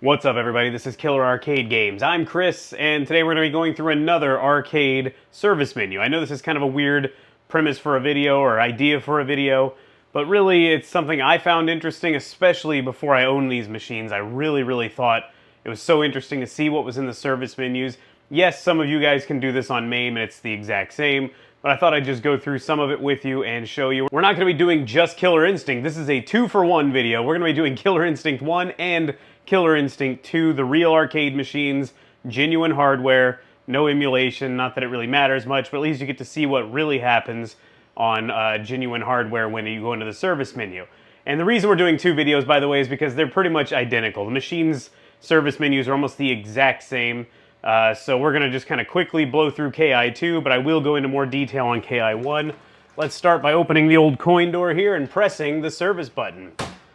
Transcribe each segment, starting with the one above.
What's up, everybody? This is Killer Arcade Games. I'm Chris, and today we're going to be going through another arcade service menu. I know this is kind of a weird premise for a video or idea for a video, but really it's something I found interesting, especially before I owned these machines. I really thought it was so interesting to see what was in the service menus. Yes, some of you guys can do this on MAME and it's the exact same, but I thought I'd just go through some of it with you and show you. We're not going to be doing just Killer Instinct. This is a 2-for-1 video. We're going to be doing Killer Instinct 1 and Killer Instinct 2, the real arcade machines, genuine hardware, no emulation. Not that it really matters much, but at least you get to see what really happens on genuine hardware when you go into the service menu. And the reason we're doing two videos, by the way, is because they're pretty much identical. The machines' service menus are almost the exact same. So we're going to just kind of quickly blow through KI2, but I will go into more detail on KI1. Let's start by opening the old coin door here and pressing the service button.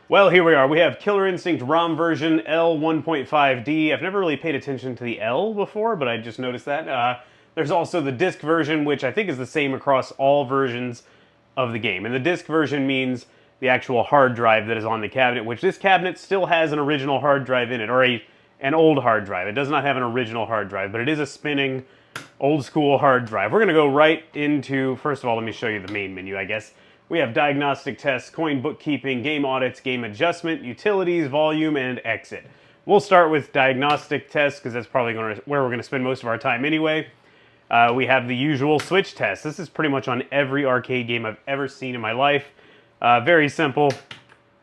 Well, here we are. We have Killer Instinct ROM version L1.5D. I've never really paid attention to the L before, but I just noticed that. There's also the disc version, which I think is the same across all versions of the game. And the disc version means the actual hard drive that is on the cabinet, which this cabinet still has an original hard drive in it, or an old hard drive. It does not have an original hard drive, but it is a spinning, old-school hard drive. We're going to go right into, first of all, let me show you the main menu, I guess. We have Diagnostic Tests, Coin Bookkeeping, Game Audits, Game Adjustment, Utilities, Volume, and Exit. We'll start with Diagnostic Tests, because that's probably where we're going to spend most of our time anyway. We have the usual switch test. This is pretty much on every arcade game I've ever seen in my life. Very simple.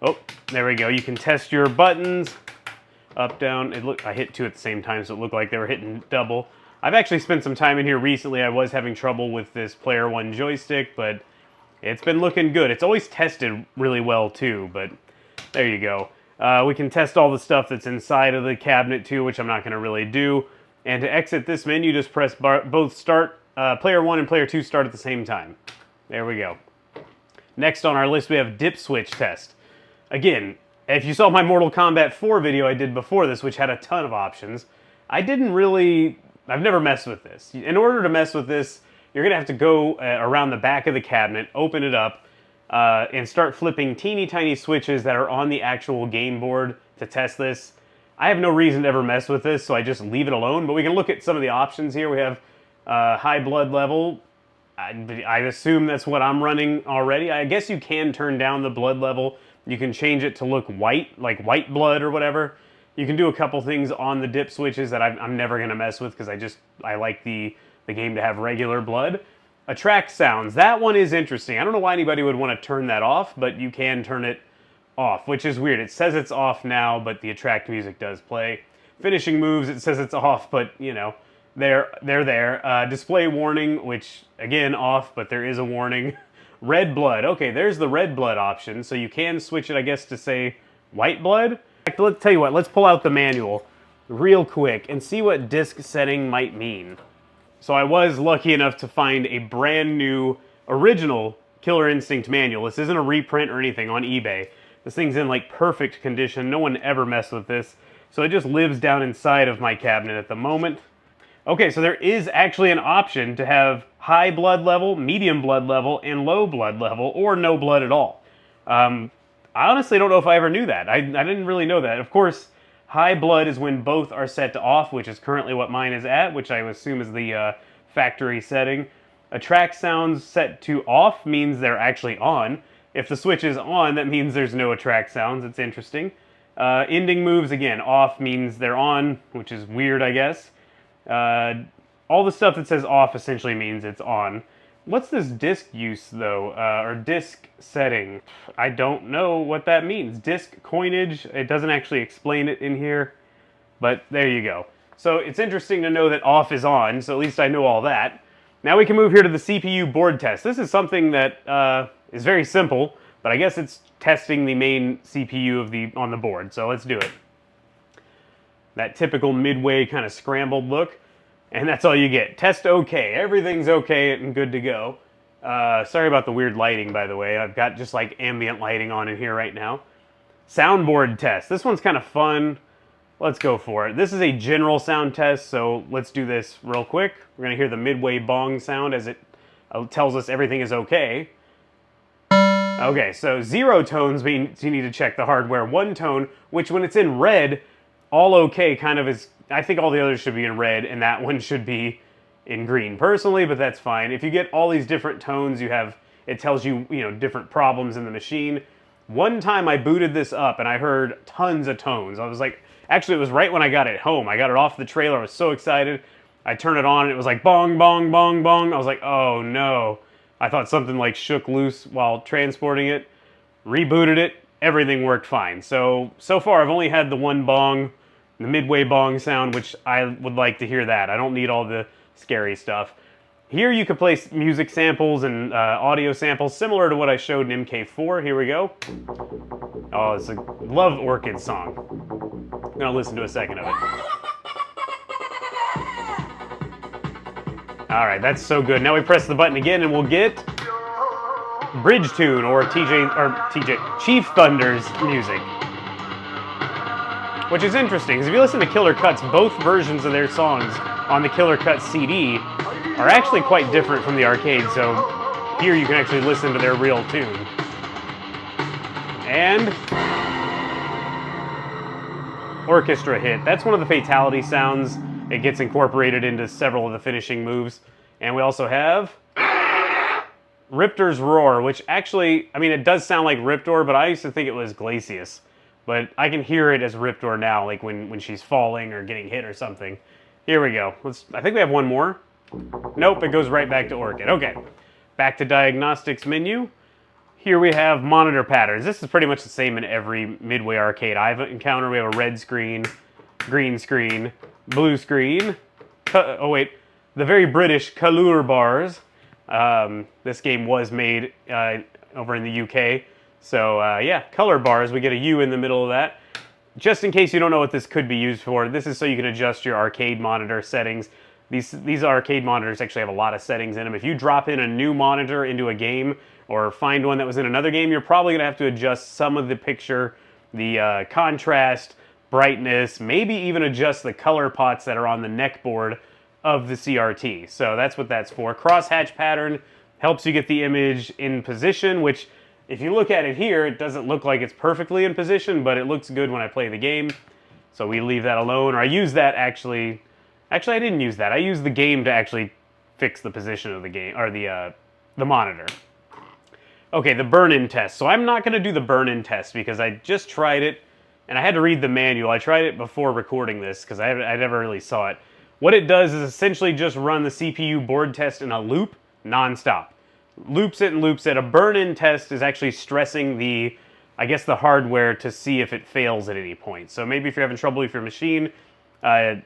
Oh, there we go. You can test your buttons. Up, down. I hit two at the same time, so it looked like they were hitting double. I've actually spent some time in here recently. I was having trouble with this Player 1 joystick, but it's been looking good. It's always tested really well, too, but there you go. We can test all the stuff that's inside of the cabinet, too, which I'm not going to really do. And to exit this menu, just press both start. Player 1 and Player 2 start at the same time. There we go. Next on our list, we have Dip Switch Test. Again, if you saw my Mortal Kombat 4 video I did before this, which had a ton of options, I've never messed with this. In order to mess with this, you're going to have to go around the back of the cabinet, open it up, and start flipping teeny tiny switches that are on the actual game board to test this. I have no reason to ever mess with this, so I just leave it alone, but we can look at some of the options here. We have high blood level. I assume that's what I'm running already. I guess you can turn down the blood level. You can change it to look white, like white blood or whatever. You can do a couple things on the dip switches that I'm never going to mess with because I like the game to have regular blood. Attract sounds. That one is interesting. I don't know why anybody would want to turn that off, but you can turn it off, which is weird. It says it's off now, but the attract music does play. Finishing moves, it says it's off, but you know, they're there. Display warning, which again off, but there is a warning. Red blood. Okay, there's the red blood option, so you can switch it, I guess, to say white blood. Let's tell you what, let's pull out the manual real quick and see what disc setting might mean. So I was lucky enough to find a brand new, original Killer Instinct manual. This isn't a reprint or anything on eBay. This thing's in like perfect condition. No one ever messed with this. So it just lives down inside of my cabinet at the moment. Okay, so there is actually an option to have high blood level, medium blood level, and low blood level, or no blood at all. I honestly don't know if I ever knew that. I didn't really know that. Of course, high blood is when both are set to off, which is currently what mine is at, which I assume is the factory setting. Attract sounds set to off means they're actually on. If the switch is on, that means there's no attract sounds. It's interesting. Ending moves, again, off means they're on, which is weird, I guess. All the stuff that says off essentially means it's on. What's this disc use, though, or disc setting? I don't know what that means. Disc coinage, it doesn't actually explain it in here, but there you go. So it's interesting to know that off is on, so at least I know all that. Now we can move here to the CPU board test. This is something that is very simple, but I guess it's testing the main CPU on the board, so let's do it. That typical midway kind of scrambled look. And that's all you get. Test okay. Everything's okay and good to go. Sorry about the weird lighting, by the way. I've got just like ambient lighting on in here right now. Soundboard test. This one's kind of fun. Let's go for it. This is a general sound test, so let's do this real quick. We're going to hear the midway bong sound as it tells us everything is okay. Okay, so 0 tones means you need to check the hardware. 1 tone, which when it's in red, all okay kind of is, I think all the others should be in red, and that one should be in green personally, but that's fine. If you get all these different tones, it tells you, different problems in the machine. One time I booted this up and I heard tons of tones. I was like, actually it was right when I got it home. I got it off the trailer, I was so excited. I turned it on and it was like bong, bong, bong, bong. I was like, oh no. I thought something like shook loose while transporting it. Rebooted it, everything worked fine. So far I've only had the one bong, the midway bong sound, which I would like to hear that. I don't need all the scary stuff. Here you could place music samples and audio samples similar to what I showed in MK4. Here we go. Oh, it's a love Orchid song. I'm gonna listen to a second of it. All right, that's so good. Now we press the button again and we'll get Bridge Tune or Chief Thunder's music. Which is interesting, because if you listen to Killer Cuts, both versions of their songs on the Killer Cuts CD are actually quite different from the arcade, so here you can actually listen to their real tune. And orchestra hit. That's one of the fatality sounds. It gets incorporated into several of the finishing moves. And we also have Riptor's Roar, which actually, it does sound like Riptor, but I used to think it was Glacius. But I can hear it as Riptor now, like when she's falling or getting hit or something. Here we go. I think we have one more. Nope, it goes right back to Orchid. Okay, back to Diagnostics menu. Here we have monitor patterns. This is pretty much the same in every Midway arcade I've encountered. We have a red screen, green screen, blue screen. The very British color bars. This game was made over in the UK. So yeah, color bars. We get a U in the middle of that. Just in case you don't know what this could be used for, this is so you can adjust your arcade monitor settings. These arcade monitors actually have a lot of settings in them. If you drop in a new monitor into a game or find one that was in another game, you're probably going to have to adjust some of the picture, the contrast, brightness, maybe even adjust the color pots that are on the neck board of the CRT. So that's what that's for. Crosshatch pattern helps you get the image in position, which if you look at it here, it doesn't look like it's perfectly in position, but it looks good when I play the game. So we leave that alone, or I use that actually. Actually, I didn't use that. I used the game to actually fix the position of the game, or the monitor. Okay, the burn-in test. So I'm not going to do the burn-in test because I just tried it, and I had to read the manual. I tried it before recording this because I never really saw it. What it does is essentially just run the CPU board test in a loop, non-stop. Loops it and loops it. A burn-in test is actually stressing the hardware to see if it fails at any point. So maybe if you're having trouble with your machine, it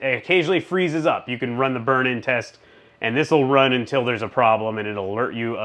occasionally freezes up. You can run the burn-in test, and this will run until there's a problem, and it'll alert you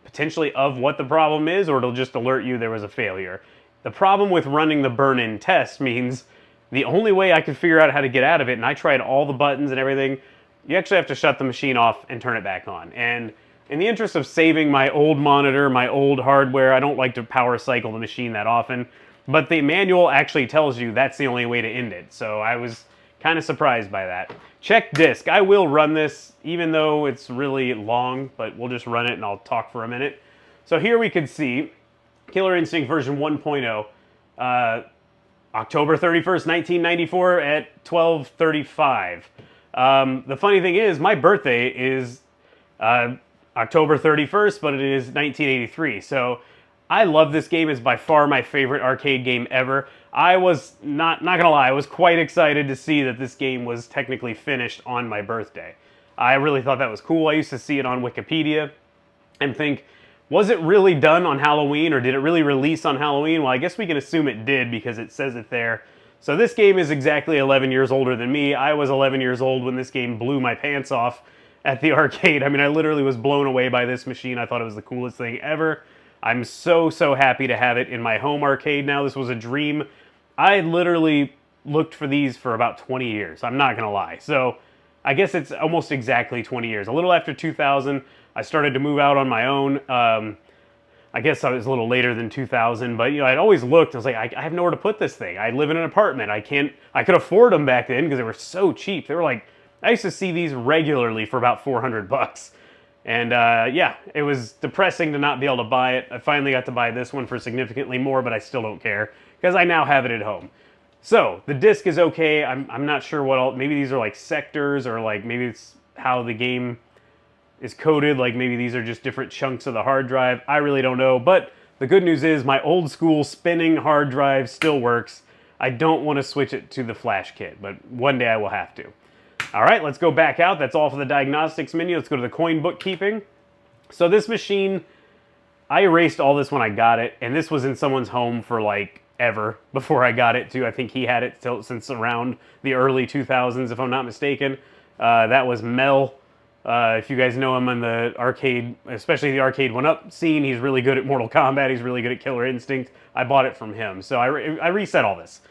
potentially of what the problem is, or it'll just alert you there was a failure. The problem with running the burn-in test means the only way I could figure out how to get out of it, and I tried all the buttons and everything, you actually have to shut the machine off and turn it back on. And in the interest of saving my old monitor, my old hardware, I don't like to power cycle the machine that often. But the manual actually tells you that's the only way to end it. So I was kind of surprised by that. Check disk. I will run this, even though it's really long, but we'll just run it and I'll talk for a minute. So here we can see Killer Instinct version 1.0, October 31st, 1994 at 12:35. The funny thing is, my birthday is October 31st, but it is 1983. So I love this game. It's by far my favorite arcade game ever. I was, not gonna lie, I was quite excited to see that this game was technically finished on my birthday. I really thought that was cool. I used to see it on Wikipedia and think, was it really done on Halloween, or did it really release on Halloween? Well, I guess we can assume it did because it says it there. So this game is exactly 11 years older than me. I was 11 years old when this game blew my pants off at the arcade. I mean, I literally was blown away by this machine. I thought it was the coolest thing ever. I'm so happy to have it in my home arcade now. This was a dream. I literally looked for these for about 20 years. I'm not gonna lie. So I guess it's almost exactly 20 years. A little after 2000, I started to move out on my own. I guess I was a little later than 2000, but I'd always looked. I was like, I have nowhere to put this thing. I live in an apartment. I could afford them back then because they were so cheap. They were like, I used to see these regularly for about 400 bucks. And yeah, it was depressing to not be able to buy it. I finally got to buy this one for significantly more, but I still don't care because I now have it at home. So the disc is okay. I'm not sure what all. Maybe these are like sectors, or like maybe it's how the game is coded. Like maybe these are just different chunks of the hard drive. I really don't know. But the good news is my old school spinning hard drive still works. I don't want to switch it to the flash kit, but one day I will have to. All right, let's go back out. That's all for the diagnostics menu. Let's go to the coin bookkeeping. So this machine, I erased all this when I got it, and this was in someone's home for like ever before I got it too. I think he had it since around the early 2000s, if I'm not mistaken. That was Mel. If you guys know him in the arcade, especially the arcade 1-up scene, he's really good at Mortal Kombat. He's really good at Killer Instinct. I bought it from him, so I reset all this.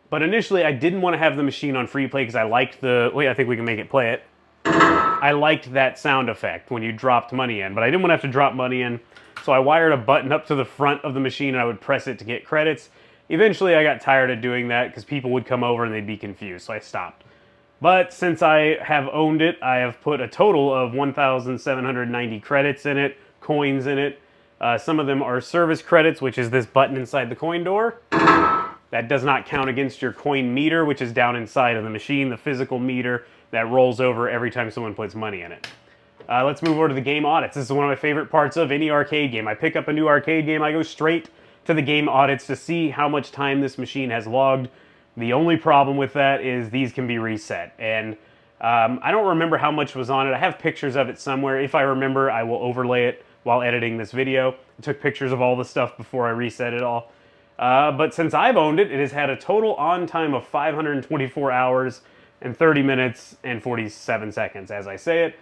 But initially, I didn't want to have the machine on free play because I liked the... Wait, I think we can make it play it. I liked that sound effect when you dropped money in, but I didn't want to have to drop money in, so I wired a button up to the front of the machine and I would press it to get credits. Eventually, I got tired of doing that because people would come over and they'd be confused, so I stopped. But since I have owned it, I have put a total of 1,790 credits in it, coins in it. Some of them are service credits, which is this button inside the coin door. That does not count against your coin meter, which is down inside of the machine, the physical meter that rolls over every time someone puts money in it. Let's move over to the game audits. This is one of my favorite parts of any arcade game. I pick up a new arcade game, I go straight to the game audits to see how much time this machine has logged. The only problem with that is these can be reset. And I don't remember how much was on it. I have pictures of it somewhere. If I remember, I will overlay it while editing this video. I took pictures of all the stuff before I reset it all. But since I've owned it, it has had a total on time of 524 hours and 30 minutes and 47 seconds, as I say it.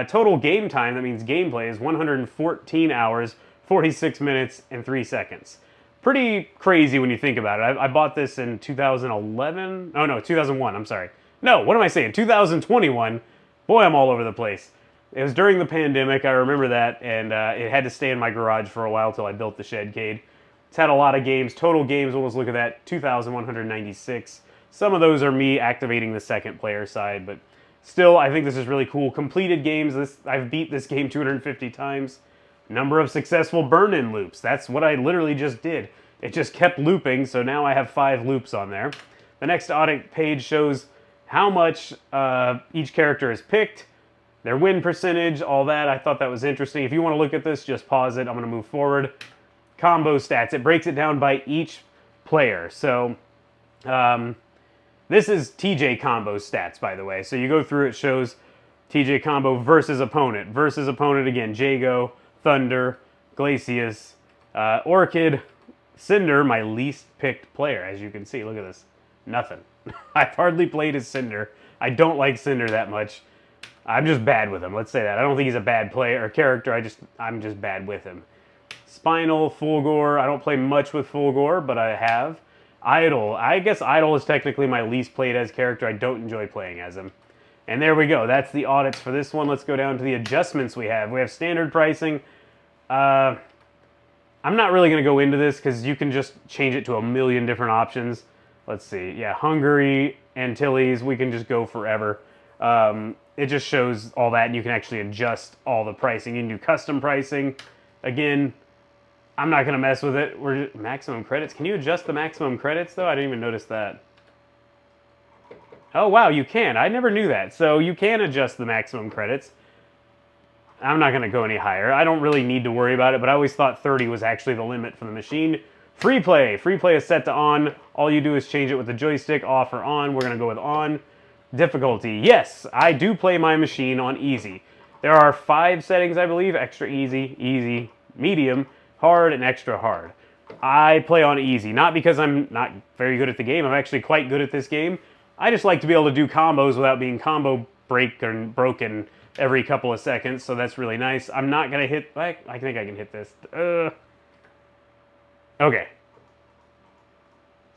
Total game time, that means gameplay, is 114 hours, 46 minutes, and 3 seconds. Pretty crazy when you think about it. I bought this in 2011. Oh, no, 2001, I'm sorry. No, what am I saying? 2021. Boy, I'm all over the place. It was during the pandemic, I remember that, and it had to stay in my garage for a while till I built the Shedcade. It's had a lot of games. Total games, let's look at that, 2,196. Some of those are me activating the second player side, but still, I think this is really cool. Completed games, I've beat this game 250 times. Number of successful burn-in loops. That's what I literally just did. It just kept looping, so now I have 5 loops on there. The next audit page shows how much each character is picked, their win percentage, all that. I thought that was interesting. If you want to look at this, just pause it. I'm going to move forward. Combo stats. It breaks it down by each player. So this is TJ combo stats, by the way. So you go through, it shows TJ combo versus opponent. Versus opponent again, Jago, Thunder, Glacius, Orchid, Cinder, my least picked player. As you can see, look at this. Nothing. I've hardly played as Cinder. I don't like Cinder that much. I'm just bad with him. Let's say that. I don't think he's a bad player or character. I'm just bad with him. Spinal, Fulgore. I don't play much with Fulgore, but I have. Idol. I guess Idol is technically my least played as character. I don't enjoy playing as him. And there we go. That's the audits for this one. Let's go down to the adjustments we have. We have standard pricing. I'm not really going to go into this because you can just change it to a million different options. Let's see. Yeah, Hungary, Antilles, we can just go forever. It just shows all that, and you can actually adjust all the pricing. You can do custom pricing. Again, I'm not going to mess with it. We're maximum credits. Can you adjust the maximum credits, though? I didn't even notice that. Oh, wow, you can. I never knew that. So you can adjust the maximum credits. I'm not going to go any higher. I don't really need to worry about it, but I always thought 30 was actually the limit for the machine. Free play. Free play is set to on. All you do is change it with the joystick, off or on. We're going to go with on. Difficulty. Yes, I do play my machine on easy. There are 5 settings, I believe. Extra easy, easy, medium, hard, and extra hard. I play on easy, not because I'm not very good at the game. I'm actually quite good at this game. I just like to be able to do combos without being combo broken every couple of seconds, so that's really nice. I'm not going to hit... I think I can hit this. Okay.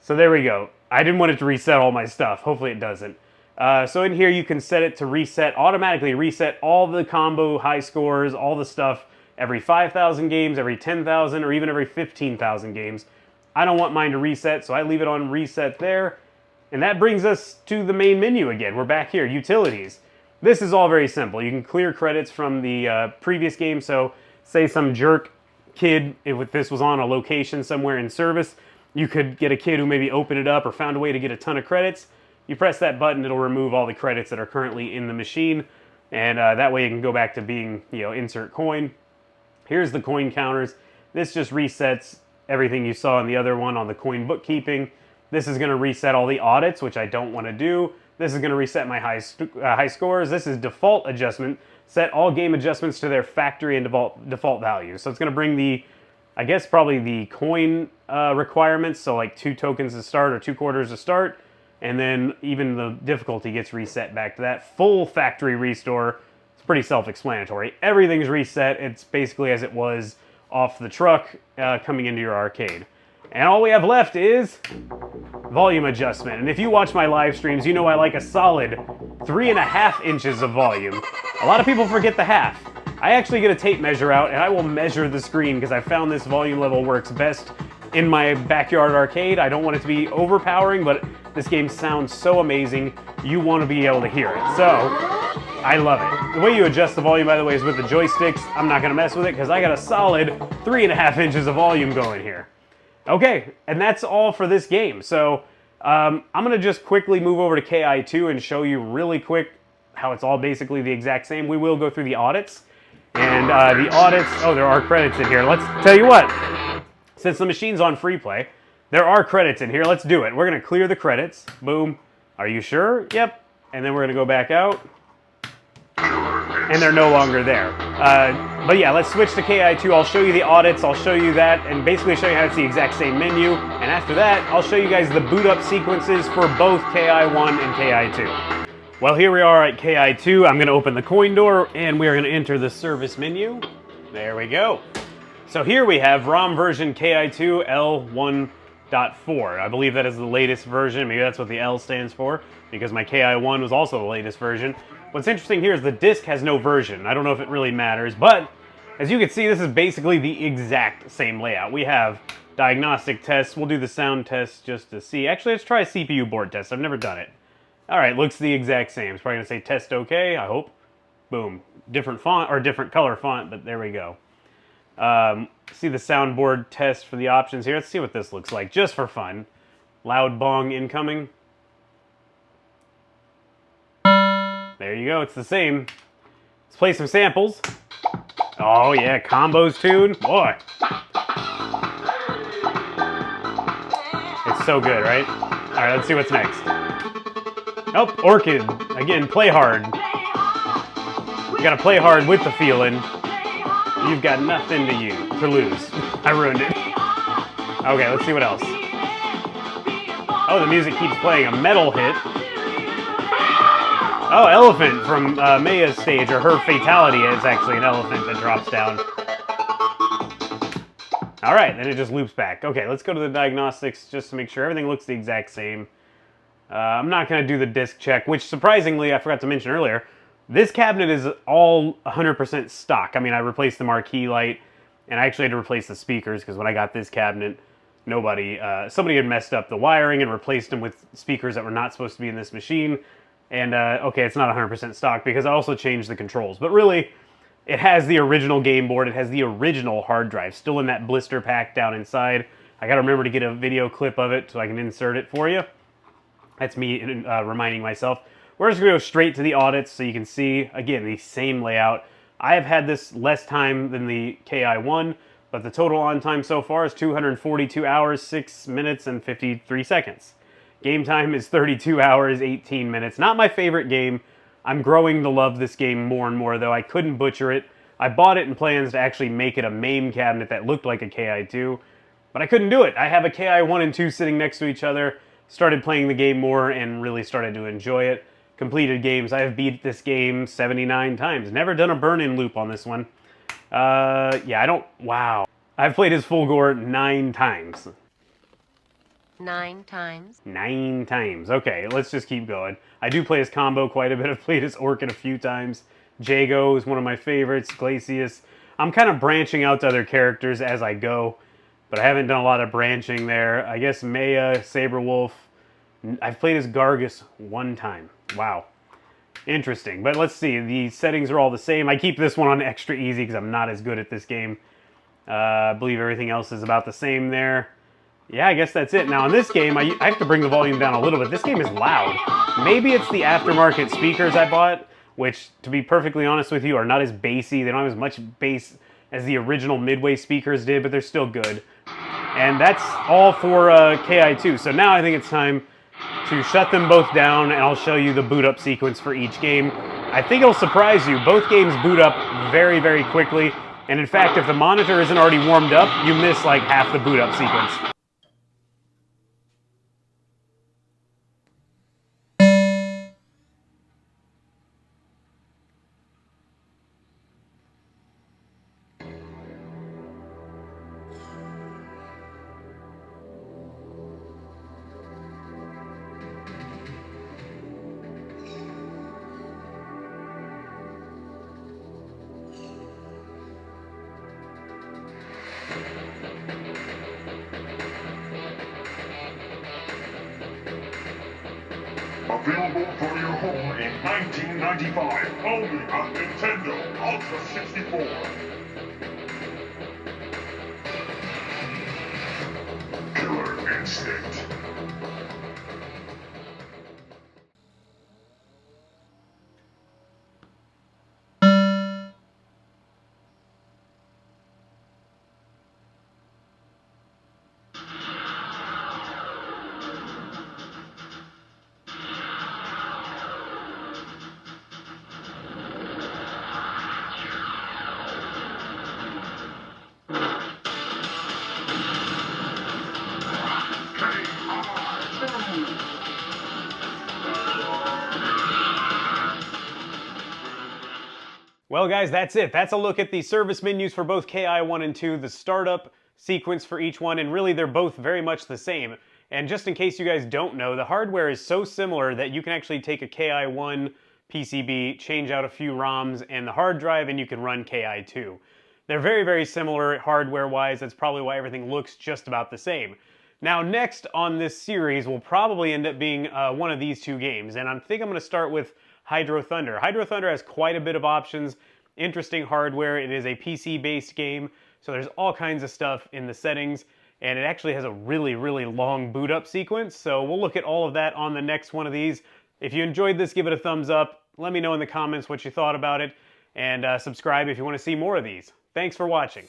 So there we go. I didn't want it to reset all my stuff. Hopefully it doesn't. So in here you can set it to reset, automatically reset all the combo high scores, all the stuff, every 5,000 games, every 10,000, or even every 15,000 games. I don't want mine to reset, so I leave it on reset there. And that brings us to the main menu again. We're back here, utilities. This is all very simple. You can clear credits from the previous game, so say some jerk kid, if this was on a location somewhere in service, you could get a kid who maybe opened it up or found a way to get a ton of credits. You press that button, it'll remove all the credits that are currently in the machine, and that way you can go back to being, insert coin. Here's the coin counters. This just resets everything you saw in the other one on the coin bookkeeping. This is going to reset all the audits, which I don't want to do. This is going to reset my high scores. This is default adjustment. Set all game adjustments to their factory and default values. So it's going to bring the, I guess probably the coin requirements, so like 2 tokens to start or 2 quarters to start, and then even the difficulty gets reset back to that. Full factory restore. It's pretty self-explanatory. Everything's reset. It's basically as it was off the truck coming into your arcade. And all we have left is volume adjustment. And if you watch my live streams, you know I like a solid 3.5 inches of volume. A lot of people forget the half. I actually get a tape measure out and I will measure the screen because I found this volume level works best in my backyard arcade. I don't want it to be overpowering, but this game sounds so amazing, you want to be able to hear it. So, I love it. The way you adjust the volume, by the way, is with the joysticks. I'm not going to mess with it because I got a solid 3.5 inches of volume going here. Okay, and that's all for this game. So I'm going to just quickly move over to KI2 and show you really quick how it's all basically the exact same. We will go through the audits. And the audits, oh, there are credits in here. Let's tell you what, since the machine's on free play, there are credits in here. Let's do it. We're going to clear the credits. Boom. Are you sure? Yep. And then we're going to go back out. And they're no longer there. But yeah, let's switch to KI2. I'll show you the audits, I'll show you that, and basically show you how it's the exact same menu. And after that, I'll show you guys the boot up sequences for both KI1 and KI2. Well, here we are at KI2. I'm going to open the coin door, and we are going to enter the service menu. There we go. So here we have ROM version KI2 L1.4. I believe that is the latest version. Maybe that's what the L stands for, because my KI1 was also the latest version. What's interesting here is the disc has no version. I don't know if it really matters, but as you can see, this is basically the exact same layout. We have diagnostic tests. We'll do the sound test just to see. Actually, let's try a CPU board test. I've never done it. All right, looks the exact same. It's probably going to say test OK, I hope. Boom. Different font, or different color font, but there we go. See the soundboard test for the options here. Let's see what this looks like, just for fun. Loud bong incoming. There you go, it's the same. Let's play some samples. Oh yeah, combos tune. Boy. It's so good, right? Alright, let's see what's next. Oh, Orchid. Again, play hard. You gotta play hard with the feeling. You've got nothing to lose. I ruined it. Okay, let's see what else. Oh, the music keeps playing. A metal hit. Oh, elephant from Maya's stage, or her fatality is actually an elephant that drops down. Alright, then it just loops back. Okay, let's go to the diagnostics just to make sure everything looks the exact same. I'm not going to do the disc check, which surprisingly, I forgot to mention earlier, this cabinet is all 100% stock. I mean, I replaced the marquee light, and I actually had to replace the speakers, because when I got this cabinet, somebody had messed up the wiring and replaced them with speakers that were not supposed to be in this machine. And, okay, it's not 100% stock because I also changed the controls. But really, it has the original game board. It has the original hard drive still in that blister pack down inside. I got to remember to get a video clip of it so I can insert it for you. That's me reminding myself. We're just going to go straight to the audits so you can see, again, the same layout. I have had this less time than the KI1, but the total on time so far is 242 hours, 6 minutes, and 53 seconds. Game time is 32 hours, 18 minutes. Not my favorite game. I'm growing to love this game more and more, though. I couldn't butcher it. I bought it in plans to actually make it a MAME cabinet that looked like a KI2, but I couldn't do it. I have a KI1 and 2 sitting next to each other, started playing the game more, and really started to enjoy it. Completed games. I have beat this game 79 times. Never done a burn-in loop on this one. Wow. I've played as Fulgore 9 times. 9 times? 9 times. Okay, let's just keep going. I do play as Combo quite a bit. I've played as Orchid a few times. Jago is one of my favorites. Glacius. I'm kind of branching out to other characters as I go, but I haven't done a lot of branching there. I guess Maya, Saberwolf. I've played as Gargus 1 time. Wow. Interesting. But let's see. The settings are all the same. I keep this one on extra easy because I'm not as good at this game. I believe everything else is about the same there. Yeah, I guess that's it. Now in this game, I have to bring the volume down a little bit. This game is loud. Maybe it's the aftermarket speakers I bought, which, to be perfectly honest with you, are not as bassy. They don't have as much bass as the original Midway speakers did, but they're still good. And that's all for KI2. So now I think it's time to shut them both down, and I'll show you the boot up sequence for each game. I think it'll surprise you. Both games boot up very, very quickly. And in fact, if the monitor isn't already warmed up, you miss like half the boot up sequence. Available for your home in 1995, only on Nintendo Ultra 64. Killer Instinct. Well guys, that's it. That's a look at the service menus for both KI1 and 2, the startup sequence for each one, and really they're both very much the same. And just in case you guys don't know, the hardware is so similar that you can actually take a KI1 PCB, change out a few ROMs and the hard drive, and you can run KI2. They're very, very similar hardware-wise. That's probably why everything looks just about the same. Now, next on this series will probably end up being one of these two games, and I think I'm going to start with Hydro Thunder. Hydro Thunder has quite a bit of options, interesting hardware. It is a PC-based game, so there's all kinds of stuff in the settings, and it actually has a really, really long boot up sequence, so we'll look at all of that on the next one of these. If you enjoyed this, give it a thumbs up. Let me know in the comments what you thought about it, and subscribe if you want to see more of these. Thanks for watching.